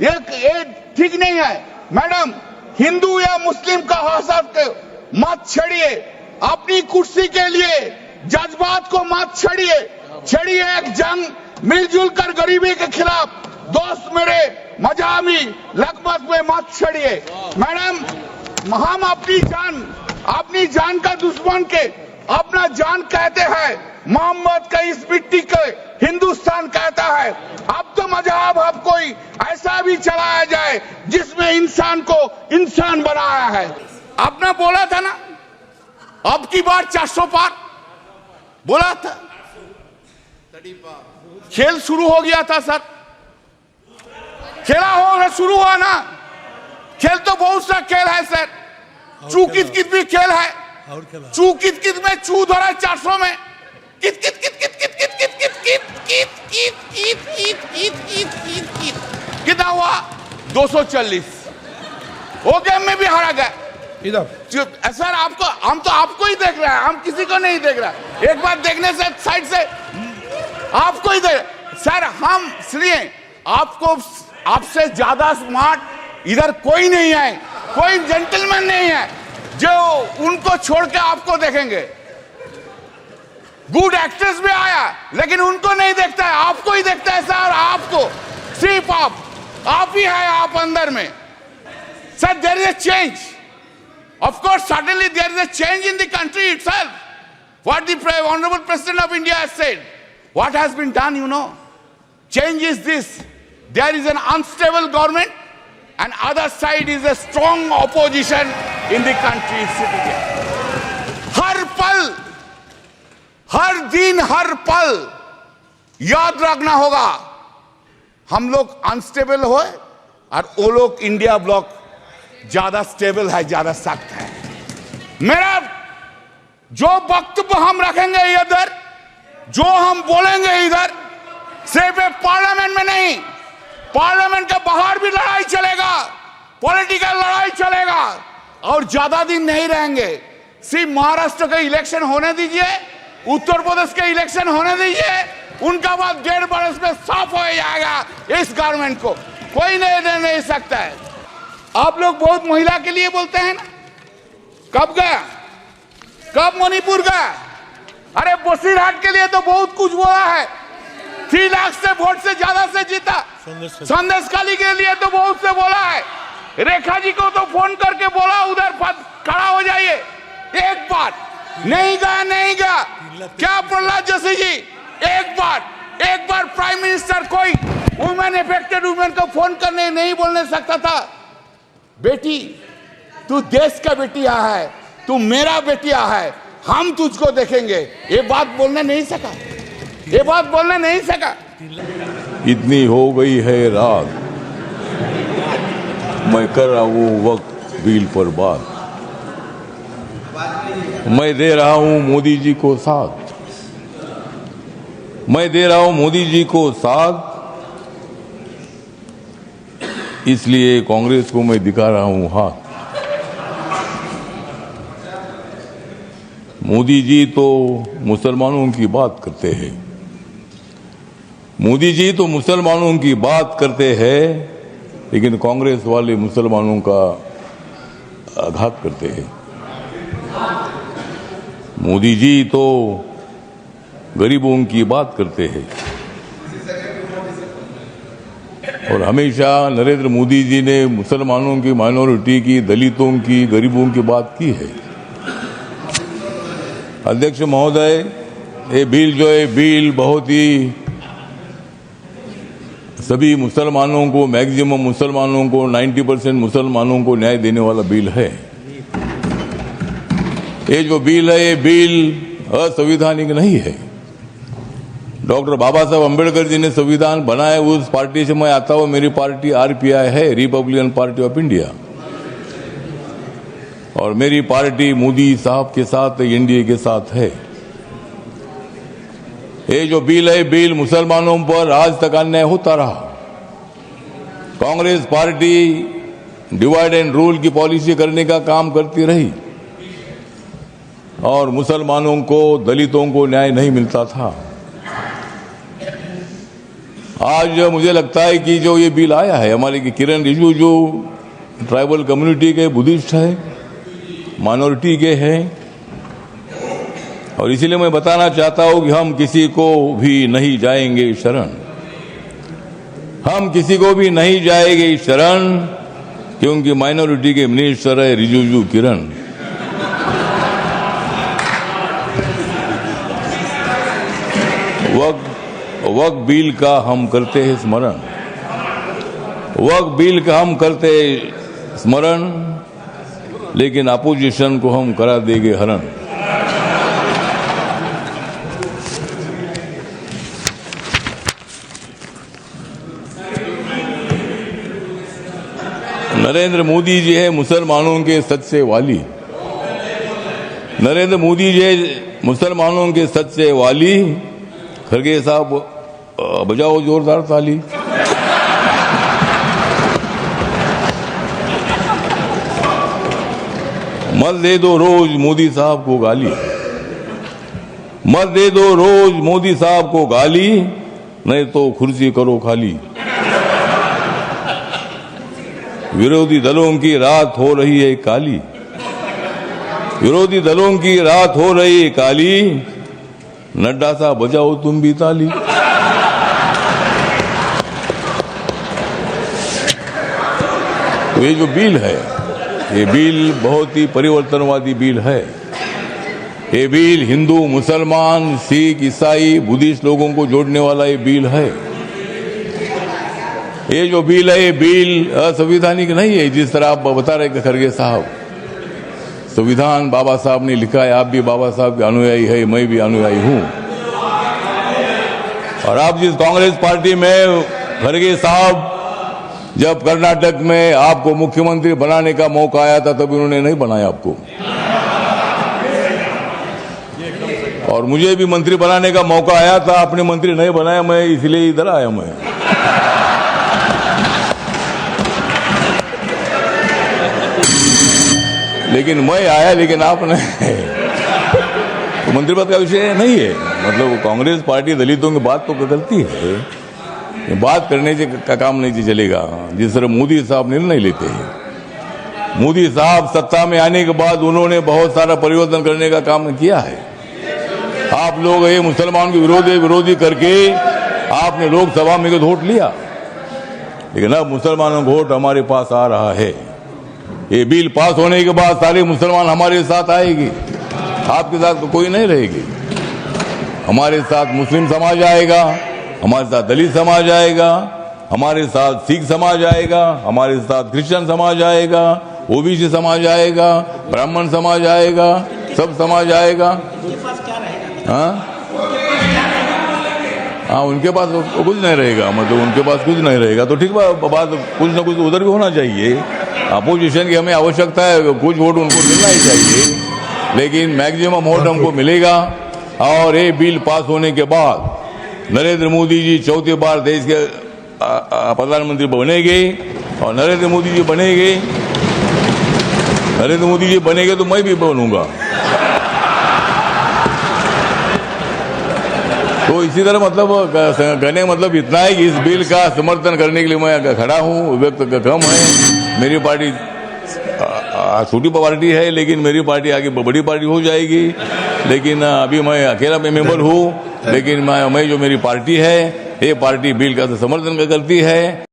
ये ठीक नहीं है। मैडम, हिंदू या मुस्लिम का हसद मत छेड़िए, अपनी कुर्सी के लिए जज्बात को मत छेड़िए एक जंग मिलजुल कर गरीबी के खिलाफ दोस्त मेरे मजामी लगभग में मत छेड़िए। मैडम, हम अपनी जान का दुश्मन के अपना जान कहते हैं, मोहम्मद का इस मिट्टी के हिंदुस्तान कहता है। अब तो मजहब अब कोई ऐसा भी चलाया जाए जिसमें इंसान को इंसान बनाया है। आपने बोला था ना, अब की बार 400 पार बोला था, खेल शुरू हो गया था सर, शुरू हुआ ना। खेल तो बहुत सा खेल है सर, चू कित कित भी खेल है, चू कित कित में चू धरा 400 में कित कित कित कित कित कित कित कित कित कित कित कित कित कित कित कित कितना हुआ 240। वो गेम में भी हारा गया। इधर सर आपको, हम तो आपको ही देख रहे हैं, हम किसी को नहीं देख रहे। एक बार देखने से साइड से आपको ही देख सर, हम इसलिए आपको, आपसे ज्यादा स्मार्ट इधर कोई नहीं है, कोई जेंटलमैन नहीं है जो उनको छोड़ के आपको देखेंगे। गुड एक्ट्रेस भी आया लेकिन उनको नहीं देखता है, आपको ही देखता है सर। आपको सिर्फ आप ही है, आप अंदर में sir. There is a change, of course suddenly there is a change in the country itself. What the honourable president of India has said, what has been done, you know, change is this, there is an unstable government and other side is a strong opposition in the country citizen। हर पल, हर दिन, हर पल याद रखना होगा, हम लोग unstable हो और वो लोग इंडिया ब्लॉक ज्यादा स्टेबल है, ज्यादा सख्त है। मेरा जो वक्तव्य हम रखेंगे इधर, जो हम बोलेंगे इधर, सिर्फ पार्लियामेंट में नहीं, पार्लियामेंट के बाहर भी लड़ाई चलेगा, पॉलिटिकल लड़ाई चलेगा और ज्यादा दिन नहीं रहेंगे। सिर्फ महाराष्ट्र के इलेक्शन होने दीजिए, उत्तर प्रदेश के इलेक्शन होने दीजिए, उनका बाद 1.5 बरस में साफ हो जाएगा इस गवर्नमेंट को, कोई नहीं सकता है। आप लोग बहुत महिला के लिए बोलते हैं ना, कब गया, कब मणिपुर गया? अरे बसीरहाट के लिए तो बहुत कुछ बोला है, 3 लाख से वोट से ज्यादा से जीता। संदेश खाली के लिए तो बहुत से बोला है, रेखा जी को तो फोन करके बोला उधर खड़ा हो जाइए, एक बार नहीं गया। क्या प्रहलाद जोशी जी, एक बार प्राइम मिनिस्टर कोई वुमेन, अफेक्टेड वुमेन को फोन करने नहीं बोलने सकता था? बेटी, तू देश का बेटिया है, तू मेरा बेटिया है, हम तुझको देखेंगे, ये बात बोलने नहीं सका। इतनी हो गई है रात, मैं कर रहा हूँ वक्त बिल पर बात, मैं दे रहा हूँ मोदी जी को साथ, मैं दे रहा हूँ मोदी जी को साथ, इसलिए कांग्रेस को मैं दिखा रहा हूँ हाथ। मोदी जी तो मुसलमानों की बात करते हैं, मोदी जी तो मुसलमानों की बात करते हैं, लेकिन कांग्रेस वाले मुसलमानों का आघात करते हैं। मोदी जी तो गरीबों की बात करते हैं और हमेशा नरेंद्र मोदी जी ने मुसलमानों की, माइनॉरिटी की, दलितों की, गरीबों की बात की है। अध्यक्ष महोदय, ये बिल जो है, बिल बहुत ही सभी मुसलमानों को, मैक्सिमम मुसलमानों को, 90% मुसलमानों को न्याय देने वाला बिल है। ये जो बिल है, ये बिल असंवैधानिक नहीं है। डॉक्टर बाबा साहब अम्बेडकर जी ने संविधान बनाया, उस पार्टी से मैं आता हूं। मेरी पार्टी RPI है, रिपब्लिकन पार्टी ऑफ इंडिया, और मेरी पार्टी मोदी साहब के साथ, NDA के साथ है। ये जो बिल है, बिल मुसलमानों पर आज तक अन्याय होता रहा। Congress party divide and rule की पॉलिसी करने का काम करती रही और मुसलमानों को, दलितों को न्याय नहीं मिलता था। आज मुझे लगता है कि जो ये बिल आया है हमारे की किरण रिजिजू जो ट्राइबल कम्युनिटी के बुद्धिस्ट है, माइनॉरिटी के हैं, और इसीलिए मैं बताना चाहता हूं कि हम किसी को भी नहीं जाएंगे शरण, हम किसी को भी नहीं जाएंगे शरण, क्योंकि माइनॉरिटी के मिनिस्टर है रिजिजू किरण। वक्फ बिल का हम करते हैं स्मरण, वक्फ बिल का हम करते हैं स्मरण, लेकिन अपोजिशन को हम करा देंगे हरण। नरेंद्र मोदी जी है मुसलमानों के सच्चे वाली, नरेंद्र मोदी जी है मुसलमानों के सच्चे वाली। खरगे साहब बजाओ जोरदार ताली। मत दे दो रोज मोदी साहब को गाली, मत दे दो रोज मोदी साहब को गाली, नहीं तो कुर्सी करो खाली। विरोधी दलों की रात हो रही है काली, विरोधी दलों की रात हो रही है काली, नड्डा साहब बजाओ तुम भी ताली। तो ये जो बिल है, ये बिल बहुत ही परिवर्तनवादी बिल है। ये बिल हिंदू, मुसलमान, सिख, ईसाई, बुद्धिस्ट लोगों को जोड़ने वाला ये बिल है। ये जो बिल है, ये बिल असंवैधानिक नहीं है, जिस तरह आप बता रहे खरगे साहब। संविधान बाबा साहब ने लिखा है, आप भी बाबा साहब के अनुयायी है, मैं भी अनुयायी हूं। और आप जिस कांग्रेस पार्टी में खरगे साहब, जब कर्नाटक में आपको मुख्यमंत्री बनाने का मौका आया था तब उन्होंने नहीं बनाया आपको, और मुझे भी मंत्री बनाने का मौका आया था, अपने मंत्री नहीं बनाया, मैं इसलिए इधर आया। मैं लेकिन मैं आया, लेकिन आपने तो मंत्री पद का विषय नहीं है। मतलब कांग्रेस पार्टी दलितों की बात तो करती है, बात करने से का काम नहीं चलेगा। जिस तरह मोदी साहब निर्णय लेते हैं, मोदी साहब सत्ता में आने के बाद उन्होंने बहुत सारा परिवर्तन करने का काम किया है। आप लोग ये मुसलमान के विरोधी करके आपने लोकसभा में वोट लिया, लेकिन अब मुसलमानों का वोट हमारे पास आ रहा है। ये बिल पास होने के बाद सारे मुसलमान हमारे साथ आएगी, आपके साथ तो कोई नहीं रहेगी। हमारे साथ मुस्लिम समाज आएगा, हमारे साथ दलित समाज आएगा, हमारे साथ सिख समाज आएगा, हमारे साथ क्रिश्चियन समाज आएगा, ओबीसी समाज आएगा, ब्राह्मण समाज आएगा, सब समाज आएगा। हाँ, उनके पास कुछ नहीं रहेगा, मतलब उनके पास कुछ नहीं रहेगा तो ठीक बात, कुछ ना कुछ उधर भी होना चाहिए। अपोजिशन की हमें आवश्यकता है, कुछ वोट उनको मिलना ही चाहिए, लेकिन मैक्सिमम वोट हमको मिलेगा। और ये बिल पास होने के बाद नरेंद्र मोदी जी चौथी बार देश के प्रधानमंत्री बनेंगे, और नरेंद्र मोदी जी बनेंगे तो मैं भी बनूंगा। तो इसी तरह मतलब कहने का मतलब इतना है कि इस बिल का समर्थन करने के लिए मैं खड़ा हूं। व्यक्त कम है, मेरी पार्टी छोटी पार्टी है, लेकिन मेरी पार्टी आगे बड़ी पार्टी हो जाएगी। लेकिन अभी मैं अकेला मेंबर हूं, लेकिन मैं जो मेरी पार्टी है, ये पार्टी बिल का समर्थन करती है।